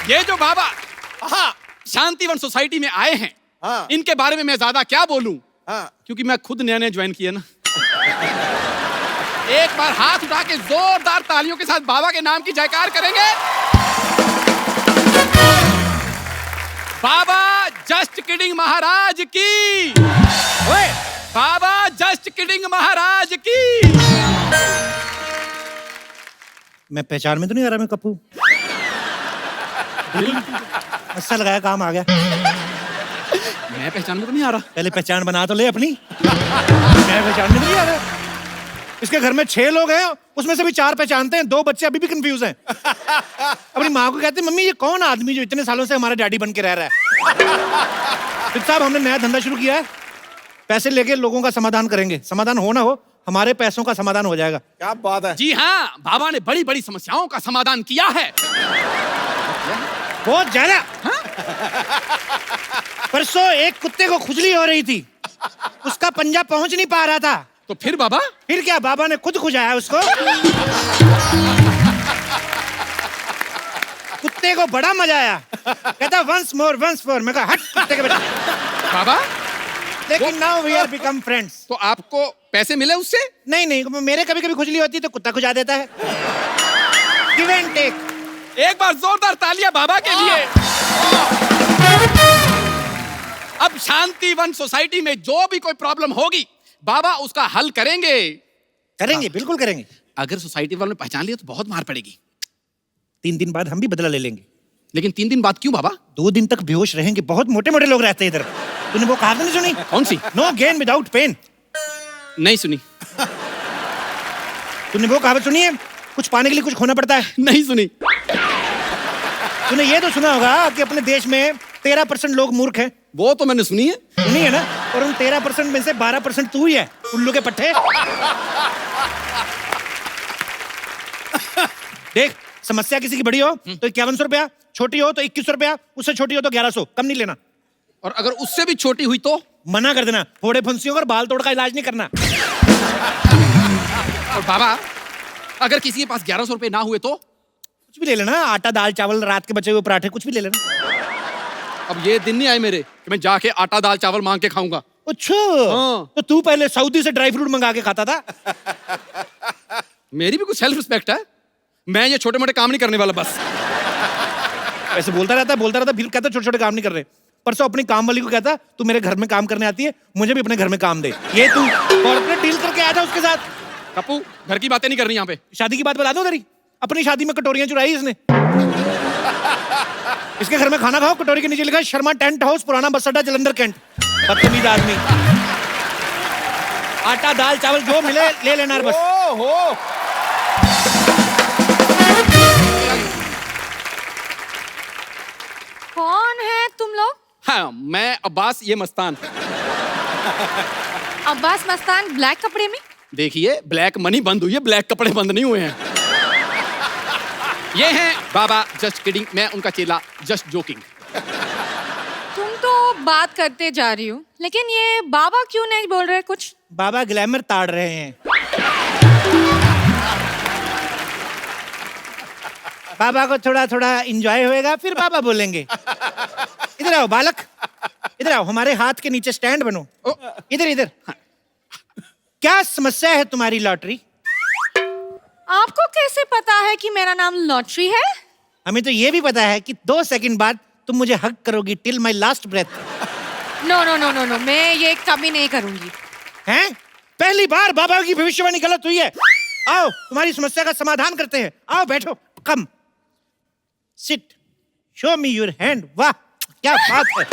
ये जो बाबा हाँ शांतिवन सोसाइटी में आए हैं, हाँ इनके बारे में मैं ज्यादा क्या बोलूं, हाँ। क्योंकि मैं खुद नया ज्वाइन किया ना। एक बार हाथ उठा के जोरदार तालियों के साथ बाबा के नाम की जयकार करेंगे। बाबा जस्ट किडिंग महाराज की। ओए बाबा जस्ट किडिंग महाराज की। मैं पहचान में तो नहीं आ रहा मैं कप्पू? अच्छा लगाया, काम आ गया। मैं पहचान में तो नहीं आ रहा। पहले पहचान बना तो ले अपनी। मैं पहचान में तो नहीं आ रहा। इसके घर में 6 लोग हैं, उसमें से भी 4 पहचानते हैं, 2 बच्चे अभी भी कंफ्यूज हैं। अपनी माँ को कहते हैं मम्मी ये कौन आदमी जो इतने सालों से हमारा डैडी बन के रह रहा है। फिर साहब हमने नया धंधा शुरू किया है, पैसे लेके लोगों का समाधान करेंगे। समाधान हो ना हो, हमारे पैसों का समाधान हो जाएगा। क्या बात है। जी हाँ, बाबा ने बड़ी बड़ी समस्याओं का समाधान किया है। बहुत ज्यादा। परसों एक कुत्ते को खुजली हो रही थी, उसका पंजा पहुंच नहीं पा रहा था। तो फिर बाबा? फिर क्या, बाबा ने खुद खुजाया उसको। कुत्ते को बड़ा मजा आया, कहता वंस मोर वंस मोर। मैं कहा हट कुत्ते के बच्चे। बाबा लेकिन now we are become friends. तो आपको पैसे मिले उससे? नहीं नहीं, मेरे कभी कभी खुजली होती है तो कुत्ता खुजा देता है। Give and take. एक बार जोरदार तालियां बाबा के लिए। अब शांतिवन सोसाइटी में जो भी कोई प्रॉब्लम होगी, बाबा उसका हल करेंगे। करेंगे, बिल्कुल करेंगे। अगर सोसाइटी वालों ने पहचान लिया तो बहुत मार पड़ेगी। 3 दिन बाद हम भी बदला ले लेंगे। लेकिन 3 दिन बाद क्यों बाबा? 2 दिन तक बेहोश रहेंगे, बहुत मोटे मोटे लोग रहते हैं इधर। तूने वो कहावत नहीं सुनी? कौन सी? No gain without pain. नहीं सुनी। तूने वो कहावत सुनी है, कुछ पाने के लिए कुछ खोना पड़ता है? नहीं सुनी। तूने ये तो सुना होगा कि अपने देश में 13% लोग मूर्ख हैं। वो तो मैंने सुनी है। सुनी है ना? और उन 13% में से 12% तू ही है, उल्लू के पट्टे। देख, समस्या किसी की बड़ी हो तो 5100 रुपया, छोटी हो तो 2100 रुपया, उससे छोटी हो तो 1100, कम नहीं लेना। और अगर उससे भी छोटी हुई तो? मना कर देना, फोड़े फुंसियों और बाल तोड़ का इलाज नहीं करना। और बाबा अगर किसी के पास 1100 रुपए ना हुए तो? कुछ भी ले लेना, आटा दाल चावल, रात के बचे हुए पराठे, कुछ भी ले लेना। अब ये दिन नहीं आए मेरे कि मैं जाके आटा दाल चावल मांग के खाऊंगा। अच्छा, हाँ। तो तू पहले सऊदी से ड्राई फ्रूट मंगा के खाता था। मेरी भी कुछ सेल्फ रिस्पेक्ट है। मैं ये छोटे मोटे काम नहीं करने वाला बस। ऐसे बोलता रहता, फिर कहता छोटे छोटे काम नहीं कर रहे। परसों अपनी काम वाली को कहता तू मेरे घर में काम करने आती है, मुझे भी अपने घर में काम दे। ये तू कॉर्पोरेट डील करके आया था उसके साथ। कप्पू घर की बातें नहीं करनी यहाँ पे। शादी की बात बता दो तेरी। अपनी शादी में कटोरियां चुराई इसने। इसके घर में खाना खाओ, कटोरी के नीचे लिखा है शर्मा टेंट हाउस, पुराना बस अड्डा, जलंधर कैंट। बदतमीज आदमी। आटा दाल चावल जो मिले ले लेना बस। ओहो। कौन है तुम लोग? हाँ, मैं अब्बास, ये मस्तान। अब्बास मस्तान ब्लैक कपड़े में? देखिए ब्लैक मनी बंद हुई है, ब्लैक कपड़े बंद नहीं हुए हैं। ये हैं बाबा जस्ट किडिंग, मैं उनका चेला जस्ट जोकिंग। तुम तो बात करते जा रही हो, लेकिन ये बाबा क्यों नहीं बोल रहे कुछ? बाबा ग्लैमर ताड़ रहे हैं। बाबा को थोड़ा थोड़ा इंजॉय होएगा, फिर बाबा बोलेंगे। इधर आओ बालक, इधर आओ, हमारे हाथ के नीचे स्टैंड बनो। इधर इधर। क्या समस्या है तुम्हारी लॉटरी? आपको कैसे पता है कि मेरा नाम लॉटरी है? हमें तो ये भी पता है कि 2 सेकंड बाद तुम मुझे हग करोगी till my last breath. No no no no no, मैं ये कभी नहीं करूंगी। हैं? पहली बार बाबा की भविष्यवाणी गलत हुई है। आओ तुम्हारी समस्या का समाधान करते हैं। आओ बैठो, come sit, show me your hand. वाह क्या बात है।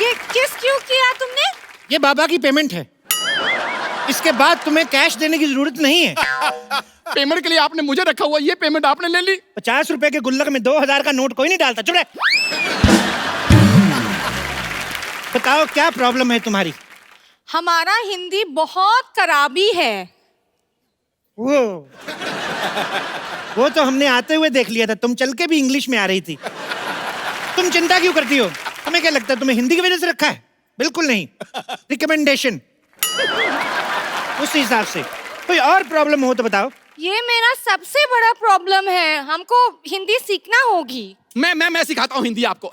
ये किस क्यों किया तुमने? ये बाबा की पेमेंट है, इसके बाद तुम्हें कैश देने की जरूरत नहीं है। पेमेंट के लिए आपने मुझे रखा हुआ, ये पेमेंट आपने ले ली। 50 रुपए के गुल्लक में 2000 का नोट कोई नहीं डालता। चुप रहे। बताओ क्या प्रॉब्लम है तुम्हारी? हमारा हिंदी बहुत खराबी है। वो तो हमने आते हुए देख लिया था, तुम चल के भी इंग्लिश में आ रही थी। तुम चिंता क्यों करती हो? तुम्हें क्या लगता है तुम्हें हिंदी की वजह से रखा है? बिल्कुल नहीं, रिकमेंडेशन। उस हिसाब से कोई और प्रॉब्लम हो तो बताओ। ये मेरा सबसे बड़ा प्रॉब्लम है, हमको हिंदी सीखना होगी। मैं सिखाता हूँ हिंदी आपको।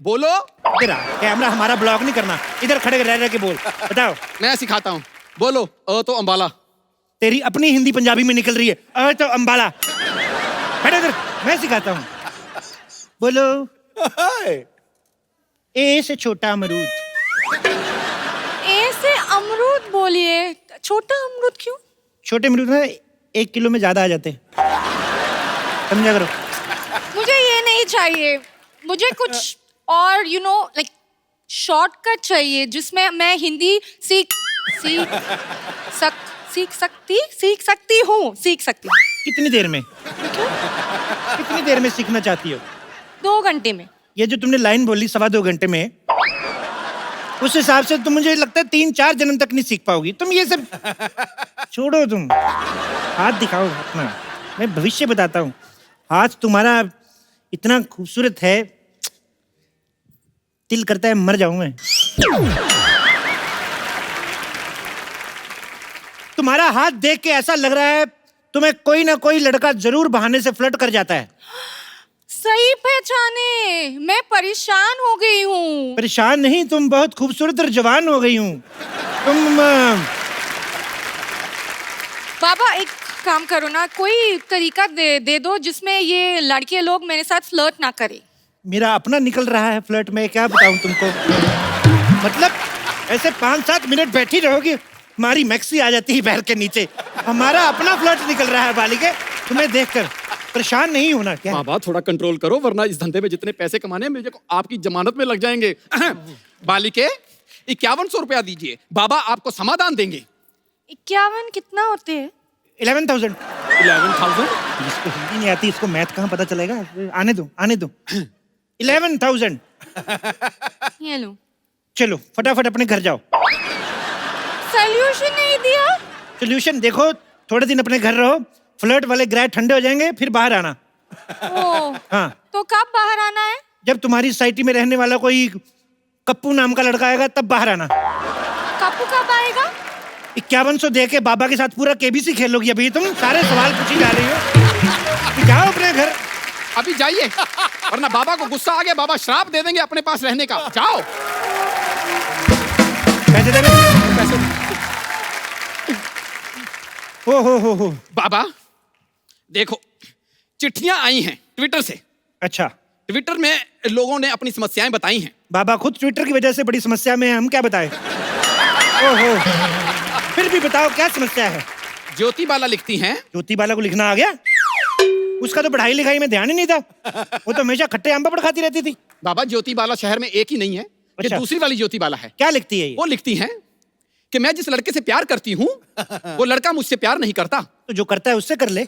बोलो। इधर आ, कैमरा हमारा ब्लॉक नहीं करना, इधर खड़े रह के बोल, बताओ। मैं सिखाता हूँ, बोलो। तो अंबाला। तेरी अपनी हिंदी पंजाबी में निकल रही है। तो अंबाला। खड़े इधर, मैं सिखाता हूँ। बोलो। ए से छोटा अमरूद। ए से अमरूद बोलिए। छोटा अमरूद क्यों? छोटे अमरूद ना 1 किलो में ज्यादा आ जाते हैं, समझा करो। मुझे ये नहीं चाहिए, मुझे कुछ और लाइक शॉर्टकट चाहिए जिसमें मैं हिंदी सीख सकती हूँ। कितनी देर में? कितनी देर में सीखना चाहती हो? 2 घंटे में। ये जो तुमने लाइन बोली 2.25 घंटे में, उस हिसाब से तुम, मुझे लगता है 3-4 जन्म तक नहीं सीख पाओगी तुम। ये सब छोड़ो, तुम हाथ दिखाओ अपना, मैं भविष्य बताता हूँ। हाथ तुम्हारा इतना खूबसूरत है, दिल करता है मर जाऊं मैं। तुम्हारा हाथ देख के ऐसा लग रहा है तुम्हें कोई ना कोई लड़का जरूर बहाने से फ्लर्ट कर जाता है। सही पहचाने, मैं परेशान हो गई हूँ। परेशान नहीं, तुम बहुत खूबसूरत और जवान हो गई हूँ तुम। बाबा एक काम करो ना, कोई तरीका दे दो जिसमें ये लड़के लोग मेरे साथ फ्लर्ट ना करें। मेरा अपना निकल रहा है फ्लर्ट में, क्या बताऊं तुमको। मतलब ऐसे 5-7 मिनट बैठी रहोगी, हमारी मैक्सी आ जाती है पैर के नीचे। हमारा अपना फ्लर्ट निकल रहा है बालिके, तुम्हें देखकर परेशान नहीं होना क्या? बाबा थोड़ा कंट्रोल करो, वरना इस धंधे में जितने पैसे कमाने हैं मुझे आपकी जमानत में लग जाएंगे। बालिके 5100 रुपया दीजिए, बाबा आपको समाधान देंगे। 51 कितना होते हैं? 11,000। 11,000? जिसको हिंदी नहीं आती इसको मैथ कहाँ पता चलेगा? आने दो 11,000। ये लो। चलो फटाफट अपने घर जाओ। सॉल्यूशन नहीं दिया? सोल्यूशन देखो, थोड़े दिन अपने घर रहो, फ्लर्ट वाले ग्रह ठंडे हो जाएंगे, फिर बाहर आना। हाँ। तो कब बाहर आना है? जब तुम्हारी सोसाइटी में रहने वाला कोई कप्पू नाम का लड़का आएगा तब बाहर आना। कप्पू कब आएगा? 5100 दे के बाबा के साथ पूरा केबीसी खेलोगी। अभी तुम सारे सवाल पूछी जा रही हो। जाओ अपने घर, अभी जाइए, वरना बाबा को गुस्सा आ गया, बाबा श्राप दे देंगे अपने पास रहने का। जाओ। पैसे दे पैसे। हो। बाबा देखो, चिट्ठियां आई हैं ट्विटर से। अच्छा, ट्विटर में लोगों ने अपनी समस्याएं बताई हैं। बाबा खुद ट्विटर की वजह से बड़ी समस्या में है, हम क्या बताएं? ओहो, फिर भी बताओ क्या समस्या है? ज्योति बाला लिखती हैं। ज्योति बाला को लिखना आ गया? उसका तो पढ़ाई लिखाई में ध्यान ही नहीं था, वो तो हमेशा खट्टे आम पापड़ खाती रहती थी। बाबा ज्योति बाला शहर में एक ही नहीं है, ये अच्छा। दूसरी वाली ज्योति बाला है। क्या लिखती है ये? वो लिखती हैं कि मैं जिस लड़के से प्यार करती हूँ वो लड़का मुझसे प्यार नहीं करता। तो जो करता है उससे कर ले।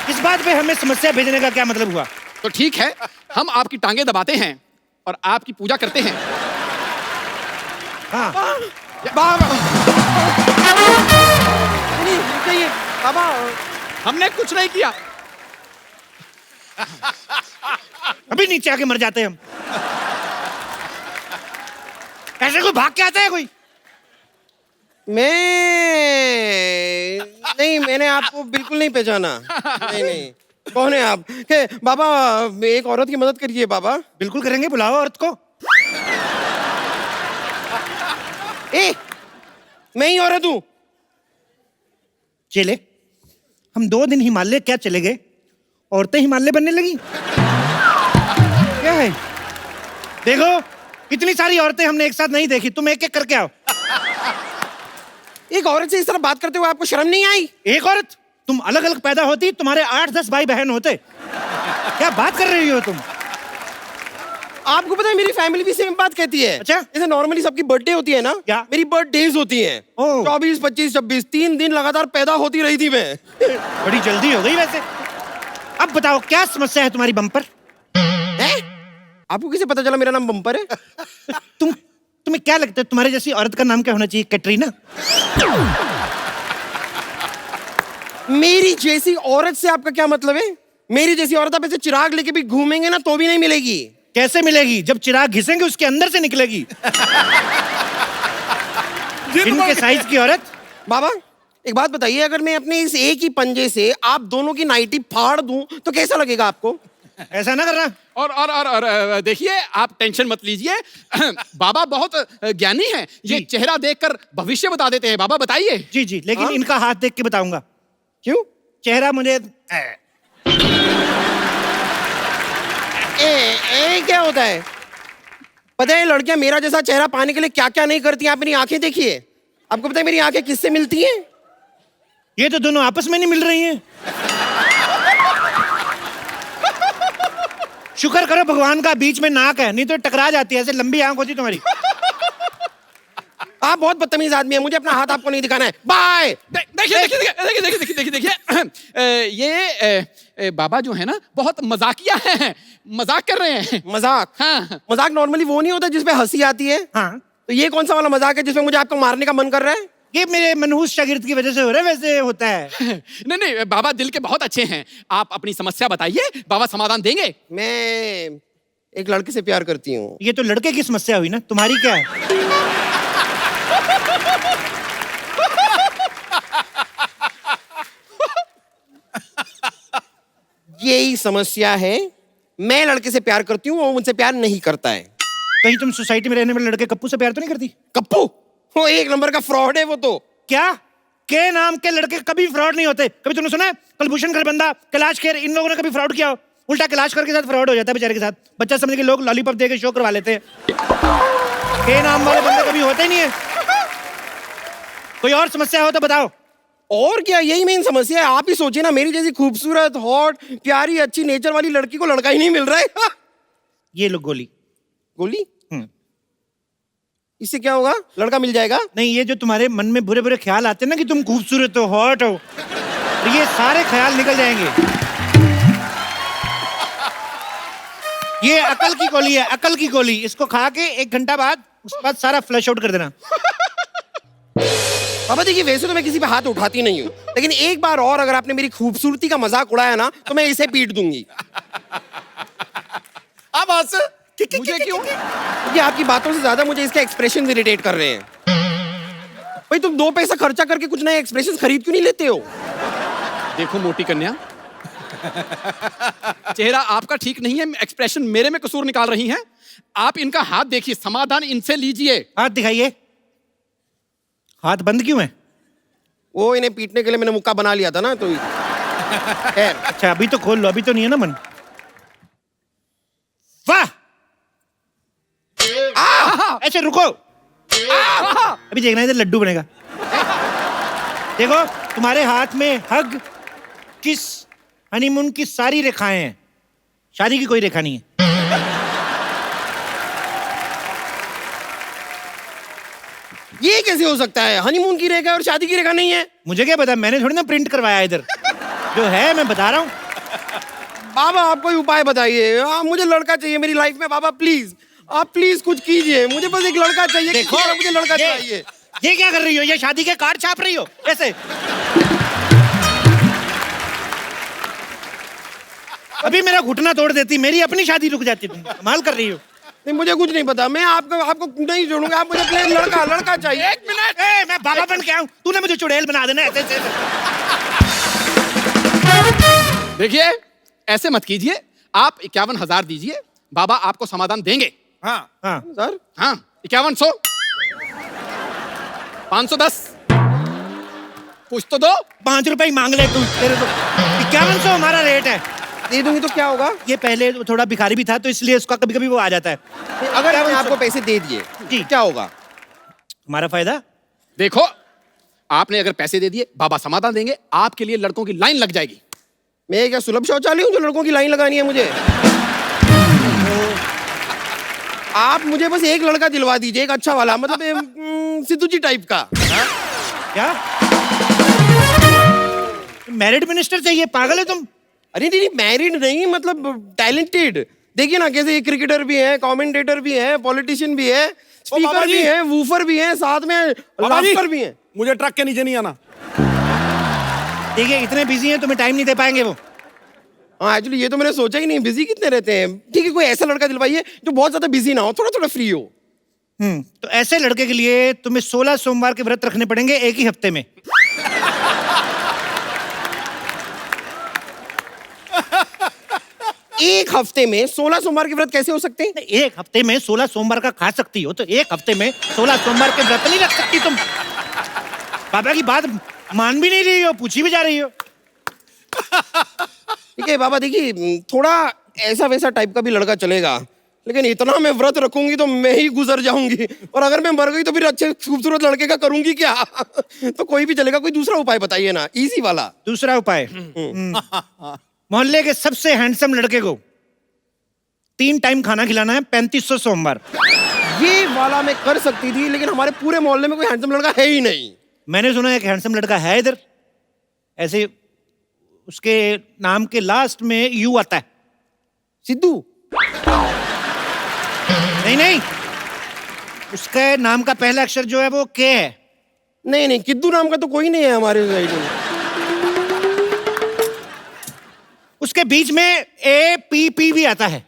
इस बात पे हमें समस्या भेजने का क्या मतलब हुआ? तो ठीक है, हम आपकी टांगे दबाते हैं और आपकी पूजा करते हैं। हाँ, बाबा हमने कुछ नहीं किया। अभी नीचे आके मर जाते हैं हम। ऐसे कोई भाग के आता है कोई? नहीं, मैंने आपको बिल्कुल नहीं पहचाना। नहीं, कौन है आप? बाबा एक औरत की मदद करिए बाबा। बिल्कुल करेंगे, बुलाओ औरत को। मैं ही औरत हूँ। चले, हम 2 दिन हिमालय क्या चले गए, औरतें हिमालय बनने लगी। क्या है? देखो, इतनी सारी औरतें हमने एक साथ नहीं देखी, तुम एक एक करके आओ। एक औरत से इस तरह बात करते हुए आपको शर्म नहीं आई? एक औरत? तुम अलग अलग पैदा होती, तुम्हारे 8-10 भाई बहन होते। क्या बात कर रही हो तुम? आपको पता है मेरी फैमिली भी सेम बात कहती है। अच्छा? जैसे नॉर्मली सबकी बर्थडे होती है ना, क्या? मेरी बर्थडेज होती हैं। 24, 25, 26 3 दिन लगातार पैदा होती रही थी मैं। बड़ी जल्दी हो गई वैसे। अब बताओ क्या समस्या है तुम्हारी बम्पर? आपको कैसे पता चला मेरा नाम बम्पर है? तुम्हें क्या लगता है तुम्हारे जैसी औरत का नाम क्या होना चाहिए? कैटरीना? मेरी जैसी औरत से आपका क्या मतलब है? मेरी जैसी औरत आप ऐसे चिराग लेके भी घूमेंगे ना तो भी नहीं मिलेगी। कैसे मिलेगी? जब चिराग घिसेंगे उसके अंदर से निकलेगी। इनके साइज की औरत। बाबा एक बात बताइए, अगर मैं अपने इस एक ही पंजे से आप दोनों की नाइटी फाड़ दूं तो कैसा लगेगा आपको? ऐसा ना करना। और देखिए, आप टेंशन मत लीजिए। बाबा बहुत ज्ञानी हैं, ये जी। चेहरा देखकर भविष्य बता देते हैं। बाबा बताइए। जी जी, लेकिन हाँ? इनका हाथ देख के बताऊंगा। क्यों? चेहरा मुझे क्या होता है? पता है लड़कियां मेरा जैसा चेहरा पाने के लिए क्या क्या नहीं करती हैं? आप मेरी आंखें देखिए। आपको पता है मेरी आंखें किससे मिलती हैं? ये तो दोनों आपस में नहीं मिल रही हैं। शुक्र करो भगवान का बीच में नाक है, नहीं तो टकरा जाती है। ऐसे लंबी आंख होती तुम्हारी। आप बहुत बदतमीज आदमी हैं, मुझे अपना हाथ आपको नहीं दिखाना है। बाय। देखिए देखिए देखिए देखिए देखिए देखिए ये बाबा जो है ना, बहुत मजाकिया हैं, मजाक कर रहे हैं। मजाक? हाँ। मजाक नॉर्मली वो नहीं होता जिसमें हंसी आती है? हाँ, तो ये कौन सा वाला मजाक है जिसमें मुझे आपको मारने का मन कर रहा है? ये मेरे मनहूस शागिर्द की वजह से हो रहा है, वैसे होता है। नहीं नहीं, बाबा दिल के बहुत अच्छे हैं। आप अपनी समस्या बताइए, बाबा समाधान देंगे। मैं एक लड़के से प्यार करती हूँ। ये तो लड़के की समस्या हुई ना, तुम्हारी क्या है? यही समस्या है, मैं लड़के से प्यार करती हूँ, वो मुझसे प्यार नहीं करता है। कहीं तुम सोसाइटी में रहने वाले लड़के कप्पू से प्यार तो नहीं करती? कप्पू? वो एक नंबर का फ्रॉड है वो तो। क्या? के नाम के लड़के कभी फ्रॉड नहीं होते। कभी तुमने सुना है कुलभूषण खरबंदा, कैलाश खेर, इन लोगों ने कभी फ्रॉड किया हो? उल्टा कैलाश खेर के साथ फ्रॉड हो जाता है बेचारे के साथ। बच्चा समझ के लोग लॉलीपॉप दे के शो करवा लेते हैं। के नाम वाले बंदे कभी होते ही नहीं है। कोई और समस्या हो तो बताओ। और क्या, यही मेन समस्या है। आप ही सोचिए ना, मेरी जैसी खूबसूरत, हॉट, प्यारी, अच्छी नेचर वाली लड़की को लड़का ही नहीं मिल रहा है। ये लो गोली। गोली? इससे क्या होगा? लड़का मिल जाएगा? नहीं, ये जो तुम्हारे मन में बुरे बुरे ख्याल आते हैं ना कि तुम खूबसूरत हो, हॉट हो, तो ये सारे ख्याल निकल जाएंगे। ये अकल की गोली है, अकल की गोली। इसको खा के 1 घंटा बाद, उसके बाद सारा फ्लश आउट कर देना। बाबा देखिए, वैसे तो मैं किसी पे हाथ उठाती नहीं हूँ, लेकिन एक बार और अगर आपने मेरी खूबसूरती का मजाक उड़ाया ना तो मैं इसे पीट दूंगी। अब हंस। मुझे क्यों? ये आपकी बातों से ज्यादा मुझे इसके एक्सप्रेशन इरिटेट कर रहे हैं। भाई तुम 2 पैसा खर्चा करके कुछ नए एक्सप्रेशन खरीद क्यों नहीं लेते हो? देखो मोटी कन्या, चेहरा आपका ठीक नहीं है, एक्सप्रेशन मेरे में कसूर निकाल रही हैं। आप इनका हाथ देखिए, समाधान इनसे लीजिए। हाथ दिखाइए। हाथ बंद क्यों है? वो इन्हें पीटने के लिए मैंने मुक्का बना लिया था ना, तो खैर। अच्छा, अभी तो खोल लो, अभी तो नहीं है ना मन। वाह! ऐसे रुको। अभी देखना, इधर लड्डू बनेगा। देखो, तुम्हारे हाथ में हग, किस, हनीमून की सारी रेखाएं हैं। शादी की कोई रेखा नहीं है। ये कैसे हो सकता है? हनीमून की रेखा और शादी की रेखा नहीं है? मुझे क्या पता, मैंने थोड़ी ना प्रिंट करवाया इधर। जो है मैं बता रहा हूँ। बाबा आप कोई उपाय बताइए। मुझे लड़का चाहिए मेरी लाइफ में। बाबा प्लीज, आप प्लीज कुछ कीजिए। मुझे बस एक लड़का चाहिए। देखो, मुझे लड़का चाहिए। ये क्या कर रही हो? ये शादी के कार्ड छाप रही हो ऐसे? अभी मेरा घुटना तोड़ देती, मेरी अपनी शादी रुक जाती। तुम कमाल कर रही हो। नहीं, मुझे कुछ नहीं पता। मैं आपको नहीं छोड़ूंगा। आप मुझे प्लीज लड़का चाहिए। 1 मिनट। मैं बाबा बन के आऊं, तूने मुझे चुड़ैल बना देना ऐसे ऐसे। देखिए, ऐसे मत कीजिए। आप 51,000 दीजिए, बाबा आपको समाधान देंगे। हाँ हाँ सर हाँ, 5100, 510, कुछ तो दो। 5 रुपए ही मांग ले तू। तेरे तो 5100 हमारा रेट है। दे दूंगी तो क्या होगा? ये पहले थोड़ा भिखारी भी था, तो इसलिए उसका कभी कभी वो आ जाता है। अगर मैंने आपको पैसे दे दिए जी, क्या होगा? हमारा फायदा। देखो, आपने अगर पैसे दे दिए, बाबा समाधान देंगे। आपके लिए लड़कों की लाइन लग जाएगी। मैं क्या सुलभ शौचालय हूँ जो लड़कों की लाइन लगानी है मुझे? आप मुझे बस एक लड़का दिलवा दीजिए, एक अच्छा वाला, मतलब सिद्धू जी टाइप का। क्या मैरिड मिनिस्टर चाहिए? पागल है तुम? अरे नहीं, मैरिड नहीं, मतलब टैलेंटेड। देखिए ना कैसे क्रिकेटर भी है, कमेंटेटर भी है, पॉलिटिशियन भी है, स्पीकर भी है, वूफर भी है, साथ में लाफ्टर भी है। मुझे ट्रक के नीचे नहीं आना। देखिए, इतने बिजी हैं, तुम्हें टाइम नहीं दे पाएंगे वो। हाँ एक्चुअली ये तो मैंने सोचा ही नहीं, बिजी कितने रहते हैं। ठीक है, कोई ऐसा लड़का दिलवाइए जो बहुत ज्यादा बिजी ना हो, थोड़ा थोड़ा फ्री हो। तो ऐसे लड़के के लिए तुम्हें 16 सोमवार के व्रत रखने पड़ेंगे एक ही हफ्ते में। एक हफ्ते में 16 सोमवार के व्रत कैसे हो सकते हैं? एक हफ्ते में 16 सोमवार का खा सकती हो तो एक हफ्ते में 16 सोमवार के व्रत नहीं रख सकती तुम। बाबा की बात मान भी नहीं रही हो, पूछी भी जा रही हो। ठीक है बाबा, देखिए थोड़ा ऐसा वैसा टाइप का भी लड़का चलेगा, लेकिन इतना मैं व्रत रखूंगी तो मैं ही गुजर जाऊंगी, और अगर मैं मर गई तो फिर अच्छे खूबसूरत लड़के का करूंगी क्या? तो कोई भी चलेगा, कोई दूसरा उपाय बताइए ना, इजी वाला। दूसरा उपाय, मोहल्ले के सबसे हैंडसम लड़के को 3 टाइम खाना खिलाना है 3500 सोमवार। ये वाला मैं कर सकती थी, लेकिन हमारे पूरे मोहल्ले में कोई हैंडसम लड़का है ही नहीं। मैंने सुना एक हैंडसम लड़का है इधर, ऐसे उसके नाम के लास्ट में यू आता है। सिद्धू? नहीं नहीं, उसके नाम का पहला अक्षर जो है वो के है। नहीं नहीं, किद्दू नाम का तो कोई नहीं है हमारे साइड में। उसके बीच में ए पी पी भी आता है।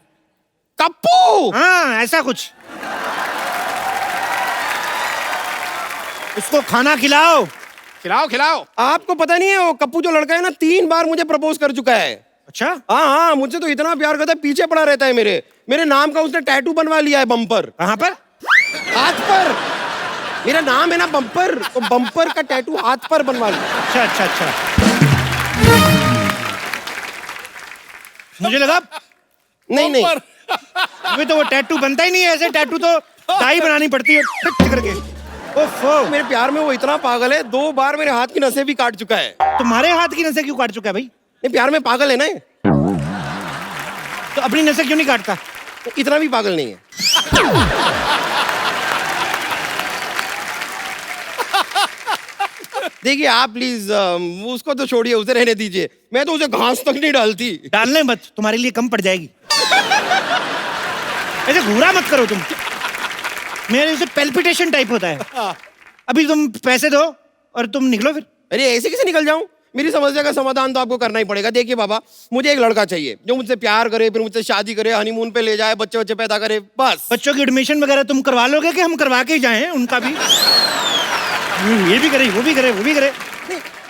कप्पू? हाँ, ऐसा कुछ। उसको खाना खिलाओ। खिलाओ खिलाओ। आपको पता नहीं है, वो कप्पू जो लड़का है ना 3 बार मुझे प्रपोज कर चुका है। अच्छा? हाँ हाँ, मुझसे तो इतना प्यार करता है, पीछे पड़ा रहता है मेरे नाम का उसने टैटू बनवा लिया है बम्पर। कहाँ पर? हाथ पर। मेरा नाम है ना बम्पर, तो बम्पर का टैटू हाथ पर बनवा लिया। अच्छा अच्छा अच्छा, मुझे लगा नहीं नहीं, अभी तो वो टैटू बनता ही नहीं है, ऐसे टैटू तो डाई बनानी पड़ती है टिक करके। ओफो, मेरे प्यार में वो इतना पागल है, 2 बार मेरे हाथ की नसें भी काट चुका है। तुम्हारे हाथ की नसें क्यों काट चुका है भाई? ये प्यार में पागल है ना ये। तो अपनी नसें क्यों नहीं काटता? इतना भी पागल नहीं है। देखिए आप प्लीज उसको तो छोड़िए, उसे रहने दीजिए, मैं तो उसे घास तक नहीं डालती। डालने मत, तुम्हारे लिए कम पड़ जाएगी। ऐसे घूरा मत करो तुम, मेरे से पेल्पिटेशन टाइप होता है। अभी तुम पैसे दो और तुम निकलो फिर। अरे ऐसे कैसे निकल जाऊं? मेरी समस्या का समाधान तो आपको करना ही पड़ेगा। देखिए बाबा, मुझे एक लड़का चाहिए जो मुझसे प्यार करे, फिर मुझसे शादी करे, हनीमून पे ले जाए, बच्चे बच्चे पैदा करे, बस। बच्चों की एडमिशन वगैरह तुम करवा लोगे कि हम करवा के ही जाएं उनका भी? ये भी करे, वो भी करे, वो भी करे।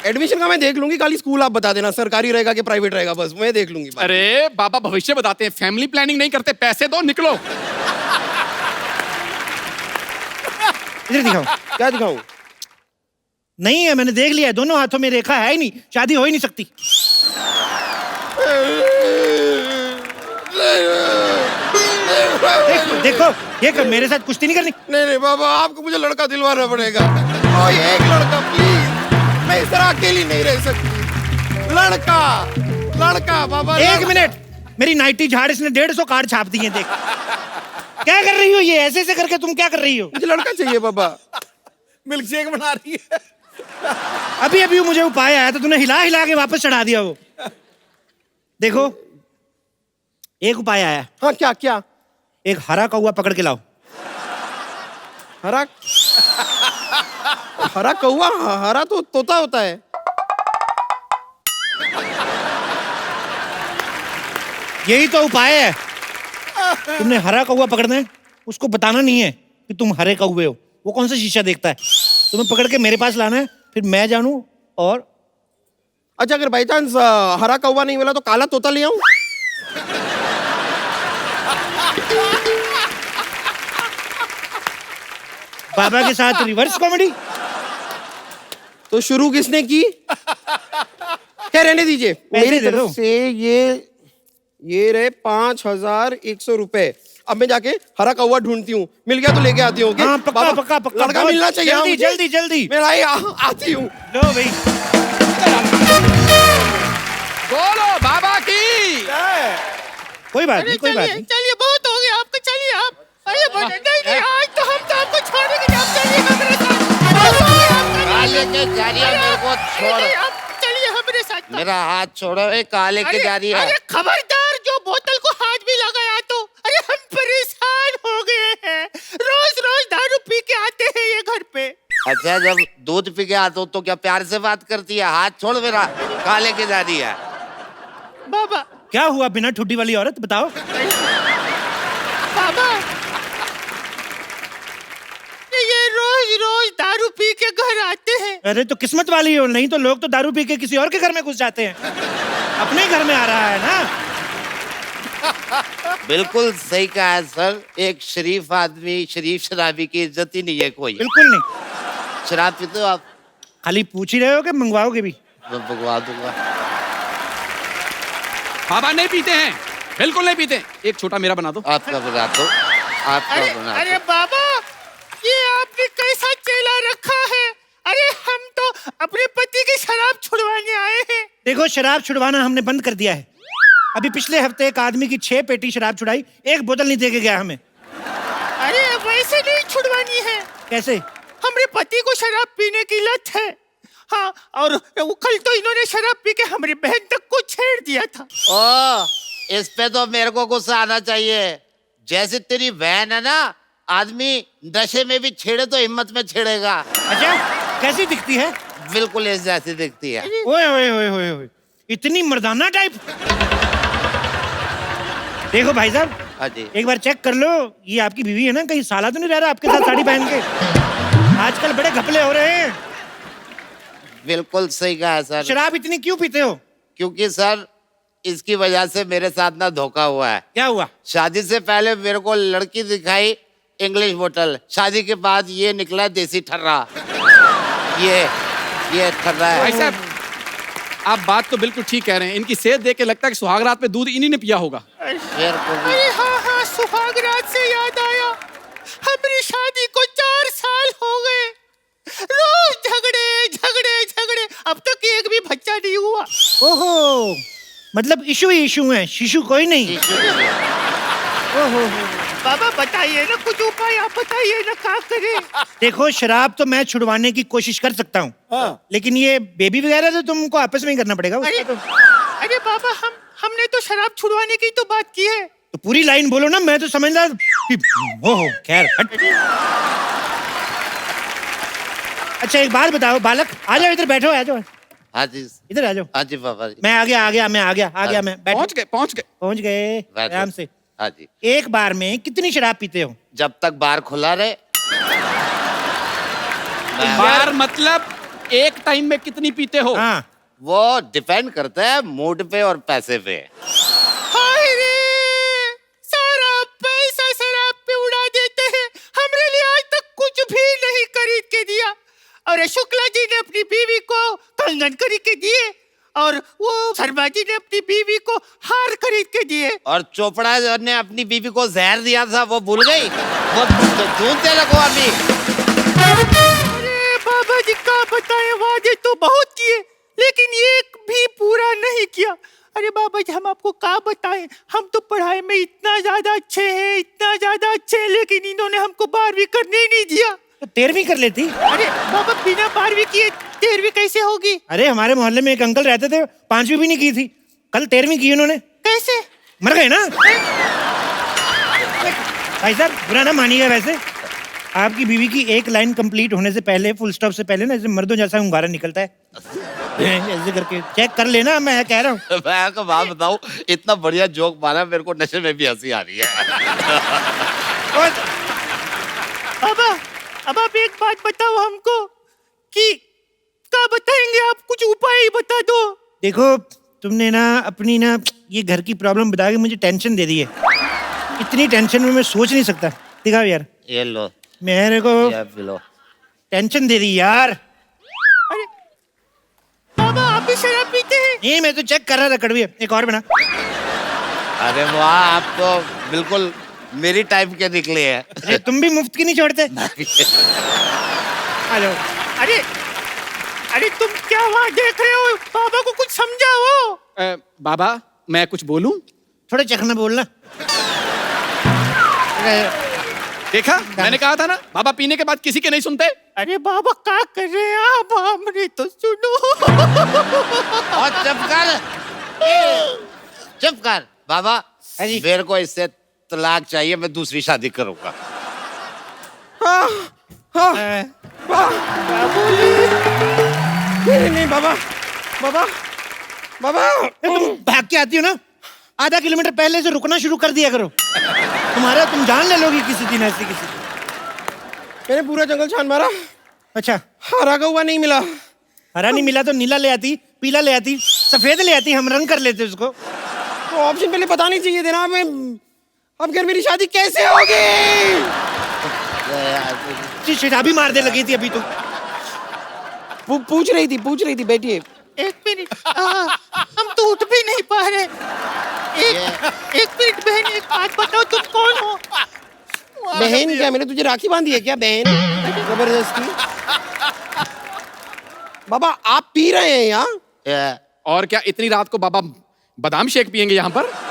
एडमिशन का मैं देख लूंगी, खाली स्कूल आप बता देना सरकारी रहेगा कि प्राइवेट रहेगा, बस मैं देख लूंगी। अरे बाबा भविष्य बताते हैं, फैमिली प्लानिंग नहीं करते, पैसे दो निकलो। इधर दिखाओ। क्या दिखाऊं? नहीं है, मैंने देख लिया है, दोनों हाथों में रेखा है ही नहीं, शादी हो ही नहीं सकती। देखो देखो, ये कर, मेरे साथ कुश्ती नहीं करनी। नहीं नहीं बाबा, आपको मुझे लड़का दिलवाना पड़ेगा। कोई एक लड़का प्लीज, मैं इस तरह अकेली नहीं रह सकती। लड़का लड़का बाबा। एक मिनट, मेरी नाइटी झाड़ इसने 150 कार्ड छाप दिए, देख। क्या कर रही हो ये? ऐसे ऐसे करके तुम क्या कर रही हो? मुझे लड़का चाहिए बाबा। मिल्क शेक बना रही है। अभी अभी मुझे उपाय आया तो तूने हिला हिला के वापस चढ़ा दिया वो। देखो, एक उपाय आया। हाँ क्या क्या? एक हरा कौवा पकड़ के लाओ। हरा हरा कौवा? हरा तो तोता होता है। यही तो उपाय है। तुमने हरा कौवा पकड़ना है, उसको बताना नहीं है कि तुम हरे कौवे हो। वो कौन सा शीशा देखता है? तुम्हें पकड़ के मेरे पास लाना है, फिर मैं जानूं। और अच्छा, अगर बाई चांस हरा कौवा नहीं मिला तो काला तोता ले आऊं? बाबा के साथ रिवर्स कॉमेडी। तो शुरू किसने की? क्या रहने दीजिए, मेरी दे दो। तरफ से ये रहे 5100 रुपए। अब मैं जाके हरा कौवा ढूंढती हूँ, मिल गया तो लेके आती हूँ। हाँ, पक्का बाबा, पक्का पक्का। लड़का मिलना चाहिए। जल्दी मुझे। जल्दी जल्दी। मैं आती हूँ। लो भाई। बोलो बाबा की। कोई बात नहीं, कोई बात नहीं। चलिए, बहुत हो गया आपका, चलिए आप। अरे नहीं, आज तो हम तो आपको छोड़ेंगे, आप चलिए मेरे साथ। काले के जारिया मेरे को छोड़। आप चलिए हमारे साथ। मेरा हाथ छोड़ो, ए काले के जारिया। अरे खबरदार, जो बोतल को हाथ भी लगाया तो। अरे हम परेशान हो गए हैं, रोज रोज दारू पी के आते हैं ये घर पे। अच्छा, जब दूध पी के आते हो तो क्या प्यार से बात करती है? हाथ छोड़ मेरा, काले के जारिया। बाबा क्या हुआ बिना ठुड्डी वाली औरत, बताओ। बाबा, ये रोज रोज दारू पी के घर आते हैं। अरे तो किस्मत वाली हो, नहीं तो लोग तो दारू पी के किसी और के घर में घुस जाते हैं। अपने घर में आ रहा है ना। बिल्कुल सही कहा है सर। एक शरीफ आदमी शरीफ शराबी की इज्जत ही नहीं है कोई। बिल्कुल नहीं। शराब पीते हो आप? खाली पूछ ही रहे हो कि मंगवाओगे भी? मैं भगवा दूंगा। बाबा नहीं पीते हैं, बिल्कुल नहीं पीते। एक छोटा मेरा बना दो। आपका बना दो, आपका बना अरे दो। बाबा, ये आपने कैसा चेला रखा है? अरे हम तो अपने पति की शराब छुड़वाने आए हैं। देखो, शराब छुड़वाना हमने बंद कर दिया है। अभी पिछले हफ्ते एक आदमी की 6 पेटी शराब छुड़ाई, एक बोतल नहीं दे के गया हमें। अरे वैसे नहीं छुड़वानी है। कैसे? हमारे पति को शराब पीने की लत है। हाँ, और कल तो इन्होंने शराब पी के हमारी बहन तक को छेड़ दिया था। ओ, इस पे तो मेरे को गुस्सा आना चाहिए। जैसे तेरी बहन है ना, आदमी नशे में भी छेड़े तो हिम्मत में छेड़ेगा। अच्छा, कैसी दिखती है? बिल्कुल इस जैसी दिखती है। ओए ओए ओए ओए ओए, इतनी मर्दाना टाइप। देखो भाई साहब, हाँ जी। एक बार चेक कर लो, ये आपकी बीवी है ना? कहीं साला तो नहीं रह रहा आपके साथ साड़ी पहन के? आजकल बड़े घपले हो रहे हैं। बिल्कुल सही कहा है सर। शराब इतनी क्यों पीते हो? क्योंकि सर इसकी वजह से मेरे साथ ना धोखा हुआ है। क्या हुआ? शादी से पहले मेरे को लड़की दिखाई इंग्लिश बोतल, शादी के बाद ये निकला देसी ठर्रा। ये ठर्रा भाई है। साहब, आप बात तो बिल्कुल ठीक कह रहे हैं। इनकी सेहत देख के लगता है कि सुहाग रात में दूध इन्हीं ने पिया होगा। मेरे को भी- अरे हाँ हाँ, सुहाग रात से याद आया। हमारी शादी को 4 साल हो गए। रोज झगड़े झगड़े झगड़े, अब तक एक भी बच्चा नहीं हुआ। ओहो, मतलब इशू ही इशू है, शिशु कोई नहीं। ओहो, बाबा बताइए ना, कुछ उपाय आप बताइए ना, क्या करें? देखो, शराब तो मैं छुड़वाने की कोशिश कर सकता हूँ, लेकिन ये बेबी वगैरह तो तुमको आपस में ही करना पड़ेगा। अरे अरे बाबा, हमने तो शराब छुड़वाने की तो बात की है। तो पूरी लाइन बोलो ना, मैं तो समझ रहा। ओहो, खैर हट। अच्छा, एक बात बताओ बालक, आ जाओ इधर, बैठो, आ जाओ हाँ जी, इधर, आ जाओ। हाँ जी बाबा जी। मैं आ गया, मैं बैठो। पहुंच गए। पहुंच गए, बैठो। आराम से। हाँ जी। एक बार में कितनी शराब पीते हो? जब तक बार खुला रहे। बार मतलब एक टाइम में कितनी पीते हो? हाँ, वो डिपेंड करता है मूड पे और पैसे पे। हाय रे, सारा पैसा शराब पे उड़ा देते हैं। हमरे लिए आज तक कुछ भी नहीं खरीद के दिया। और शुक्ला जी ने अपनी बीवी को कंगन खरीद के दिए, और वो शर्मा जी ने अपनी बीवी को हार खरीद के दिए। और चोपड़ा ने अपनी बीवी को जहर दिया था, वो भूल गई? वो तो ढूंढते रखो अभी। अरे बाबा जी, का बताएं, वादे तो बहुत किए लेकिन एक भी पूरा नहीं किया। अरे बाबा जी, हम आपको क्या बताएं, हम तो पढ़ाई में इतना ज्यादा अच्छे हैं, इतना ज्यादा अच्छे हैं, लेकिन इन्होंने हमको 12वीं करने ही नहीं दिया। तो 13वीं कर लेती। अरे बाबा, बिना 12वीं किए 13वीं कैसे होगी? अरे हमारे मोहल्ले में एक अंकल रहते थे, 5वीं भी नहीं की थी, कल 13वीं की उन्होंने। कैसे? मर गए ना। भाई साहब, बुरा ना मानिएगा, वैसे आपकी बीवी की एक लाइन कंप्लीट होने से पहले, फुल स्टॉप से पहले ना, ऐसे मर्दों जैसा hunगारा निकलता है। ऐसे करके चेक कर लेना, मैं कह रहा हूँ। मैं आपको बात बताऊं, इतना बढ़िया जोक मारा, मेरे को नशे में भी हंसी आ रही है। बाबा, अब आप एक बात बताओ हमको कि क्या बताएंगे आप? कुछ उपाय ही बता दो। देखो, तुमने ना अपनी ना ये घर की प्रॉब्लम बता के मुझे टेंशन दे दी है। इतनी टेंशन में मैं सोच नहीं सकता। दिखाओ यार, ये लो, मेरे को ये पी लो। टेंशन दे दी यार। अरे बाबा, आप भी शराब पीते हैं? नहीं, मैं तो चेक कर रहा था। कड़वी है, एक और बना। अरे वाह, आप तो बिल्कुल मेरी टाइप के निकले हैं। अरे तुम भी मुफ्त की नहीं छोड़ते। आ जाओ। अरे अरे, तुम क्या वहाँ देख रहे हो? बाबा को कुछ समझाओ। बाबा, मैं कुछ बोलूं? थोड़ा चखना बोलना। देखा, मैंने कहा था ना, बाबा पीने के बाद किसी के नहीं सुनते। अरे बाबा, क्या कर रहे हैं आप? हमने तो सुनो। और चुप कर, चुप कर बाबा। हाँ जी। मेरे को इससे तलाक चाहिए, मैं दूसरी शादी करूंगा। नहीं बाबा, बाबा, बाबा। तुम भाग के आती हो ना, आधा किलोमीटर पहले से रुकना शुरू कर दिया करो। तुम जान ले लोगी किसी दिन ऐसी किसी। मैंने पूरा जंगल छान मारा, अच्छा, हरा का हुआ नहीं मिला। हरा नहीं मिला तो नीला ले आती, पीला ले आती, सफेद ले आती, हम रंग कर लेते उसको। तो ऑप्शन पहले बतानी चाहिए थे ना। मैं अब फिर मेरी शादी कैसे होगी? शराबी मार दे लगी थी अभी तो। पूछ रही थी बैठिए। एक मिनट, हम तो उठ भी नहीं पा रहे। एक मिनट बहन, एक बात बताओ, तुम कौन हो? बहन क्या, मैंने तुझे राखी बांधी है क्या बहन? जबरदस्ती। बाबा आप पी रहे हैं यहाँ? और क्या इतनी रात को बाबा बादाम शेक पियेंगे यहाँ पर?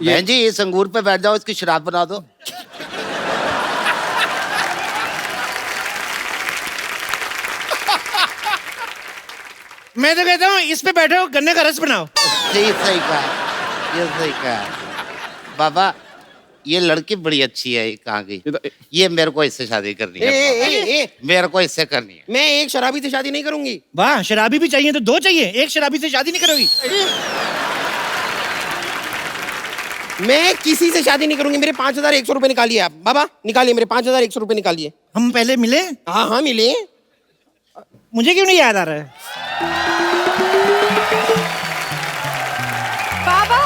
बहन जी इस अंगूर पे बैठ जाओ, इसकी शराब बना दो। मैं तो कहता हूँ इस पे बैठो, गन्ने का रस बनाओ। ये सही कहा, ये सही कहा। बाबा ये लड़की बड़ी अच्छी है, कहाँ गई? ये मेरे को इससे शादी करनी है। मेरे को इससे करनी है। मैं एक शराबी से शादी नहीं करूंगी। वाह, शराबी भी चाहिए तो दो चाहिए, एक शराबी से शादी नहीं करोगी? मैं किसी से शादी नहीं करूंगी। मेरे 5,100 रुपए निकालिए आप। बाबा निकालिए, मेरे 5,100 रुपए निकालिए। हम पहले मिले? हाँ मिले। मुझे क्यों नहीं याद आ रहा है? बाबा,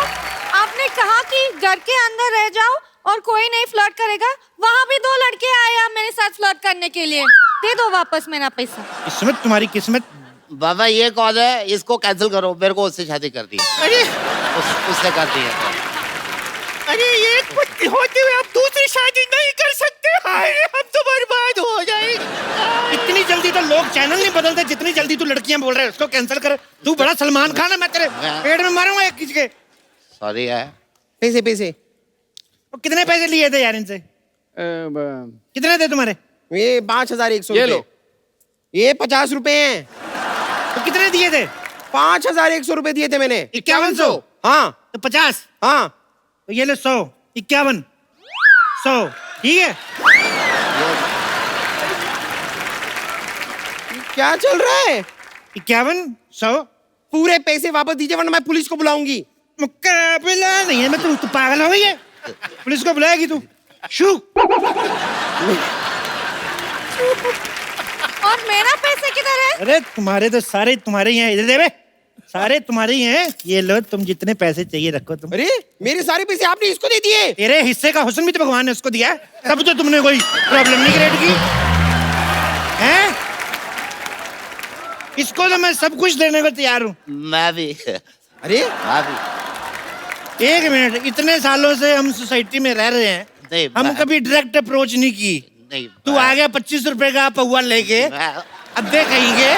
आपने कहा कि घर के अंदर रह जाओ और कोई नहीं फ्लर्ट करेगा। वहाँ भी 2 लड़के आए हैं मेरे साथ फ्लर्ट करने के लिए। दे दो वापस मेरा पैसा। किस्मत, तुम्हारी किस्मत। बाबा ये कौन है? इसको कैंसिल करो, मेरे को उससे शादी कर दी। अरे उससे कर दी है। अरे, एक पत्नी होते हुए आप दूसरी शादी नहीं कर सकते। हाय, हम तो बर्बाद हो जाएंगे। इतनी जल्दी तो लोग चैनल नहीं बदलते जितनी जल्दी तू लड़कियां बोल रहे हैं उसको कैंसिल कर। तू बड़ा सलमान खान है, मैं तेरे पेट में मारूंगा एक खींच के। सॉरी है। पैसे तो कितने पैसे लिए थे यार इनसे? कितने थे तुम्हारे? ये 5,100 ये रुपए। लो। ये 50 रुपए हैं। तो कितने दिए थे? 5,100 रुपए दिए थे मैंने। 5100। हाँ तो 50। हाँ। तो ये ले 100, 51, 100, ठीक है? क्या चल रहा है? 51, 100। पूरे पैसे वापस दीजिए वरना मैं पुलिस को बुलाऊंगी। मुकाबला नहीं है। मैं तू पागल हो गई है? पुलिस को बुलाएगी तू? शू। और मेरा पैसे किधर है? अरे तुम्हारे तो सारे तुम्हारे ही हैं। इधर दे बे, सारे तुम्हारे ही हैं। ये लो, तुम जितने पैसे चाहिए रखो तुम। अरे मेरे सारे पैसे आपने इसको दे दिए? तेरे हिस्से का हुस्न भी तो भगवान ने उसको दिया है। तब तो तुमने कोई प्रॉब्लम नहीं क्रिएट की हैं? इसको तो मैं सब कुछ देने को तैयार हूँ। मैं भी। अरे मैं भी। एक मिनट, इतने सालों से हम सोसाइटी में रह रहे हैं, नहीं, हम मैं- कभी डायरेक्ट अप्रोच नहीं की। नहीं, तू आ गया 25 रुपए का पौवा लेके, मैं- अब दे कहेंगे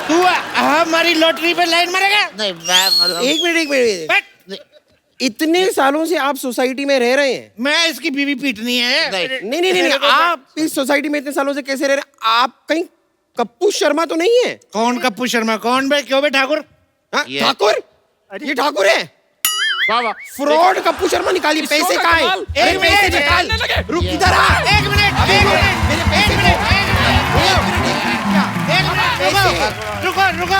तू हमारी लॉटरी पे लाइन मारेगा? नहीं, मैं मतलब एक मिनट। बट इतने सालों से आप सोसाइटी में रह रहे हैं? मैं इसकी बीवी पीटनी है। नहीं। नहीं आप इस सोसाइटी में इतने सालों से कैसे रह रहे हैं? आप कहीं कप्पू शर्मा तो नहीं है? कौन कप्पू शर्मा? कौन बे? क्यों बे ठाकुर? हाँ, ये- ठाकुर? ये ठाकुर है? वाह वाह। फ्रॉड कप्पू शर्मा निकालिए। इसको पैसे का कहाँ कमाल। हैं? एक मिनट, पैसे निकाल। निकालने लगे। रुक इधर आ। एक मिनट, एक मिनट, मेरे पैसे एक मिनट, एक मिनट, रुको, रुको,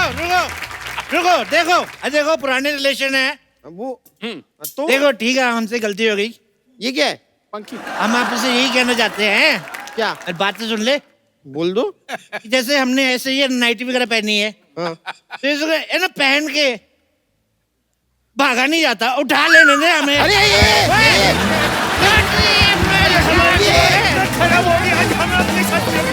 रुको, रुको। देखो पुराने रिलेशन है। वो तो देखो ठीक है, हमसे गलती हो गई। ये क्या है? पंखी। हम आपसे यही कहना चाहते हैं, क्या? और बात तो सुन ले। बोल दो। कि जैसे हमने ऐसे ये नाइटी वगैरह पहनी है, हाँ। तो इसको है ना पहन के भागा नहीं जाता, उठा लेने दे हमें। अरे खराब हो गया, हम अपने साथ